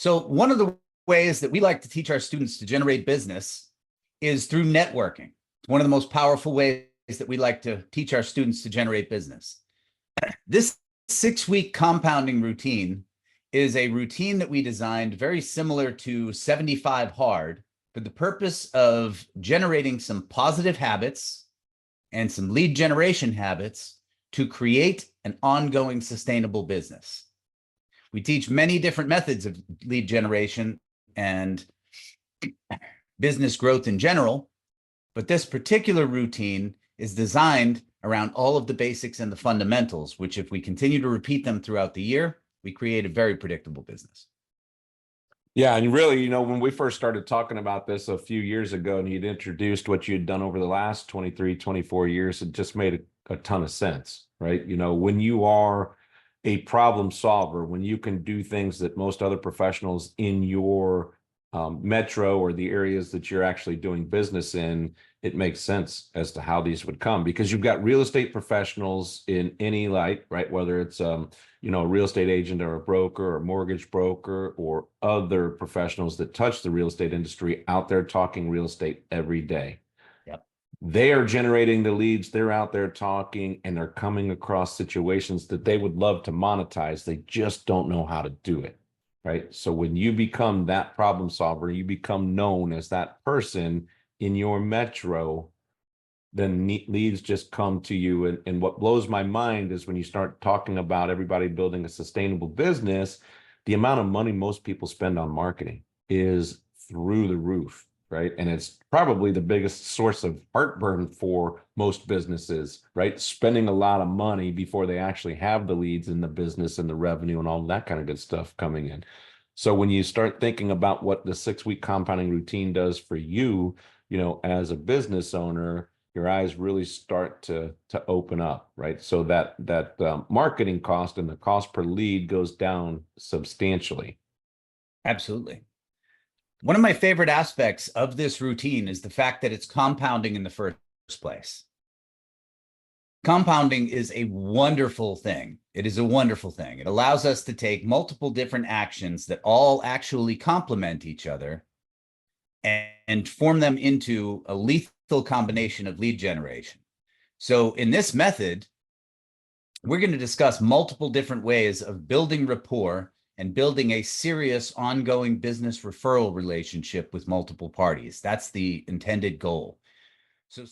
So one of the ways that we like to teach our students to generate business is through networking. It's one of the most powerful ways that we like to teach our students to generate business. This 6-week compounding routine is a routine that we designed very similar to 75 Hard for the purpose of generating some positive habits and some lead generation habits to create an ongoing sustainable business. We teach many different methods of lead generation and business growth in general, but this particular routine is designed around all of the basics and the fundamentals, which if we continue to repeat them throughout the year, we create a very predictable business. Yeah, and really, when we first started talking about this a few years ago and you'd introduced what you'd done over the last 23, 24 years, it just made a ton of sense, right? When you are a problem solver, when you can do things that most other professionals in your metro or the areas that you're actually doing business in, it makes sense as to how these would come, because you've got real estate professionals in any light, right? Whether it's a real estate agent or a broker or mortgage broker or other professionals that touch the real estate industry out there talking real estate every day. Yep. They are generating the leads, they're out there talking, and they're coming across situations that they would love to monetize. They just don't know how to do it. Right. So when you become that problem solver, you become known as that person in your metro, then leads just come to you. And what blows my mind is when you start talking about everybody building a sustainable business, the amount of money most people spend on marketing is through the roof. Right. And it's probably the biggest source of heartburn for most businesses, right? Spending a lot of money before they actually have the leads in the business and the revenue and all that kind of good stuff coming in. So when you start thinking about what the 6-week compounding routine does for you, as a business owner, your eyes really start to open up, right? So that marketing cost and the cost per lead goes down substantially. Absolutely. One of my favorite aspects of this routine is the fact that it's compounding in the first place. Compounding is a wonderful thing. It is a wonderful thing. It allows us to take multiple different actions that all actually complement each other and form them into a lethal combination of lead generation. So in this method, we're going to discuss multiple different ways of building rapport and building a serious ongoing business referral relationship with multiple parties. That's the intended goal. So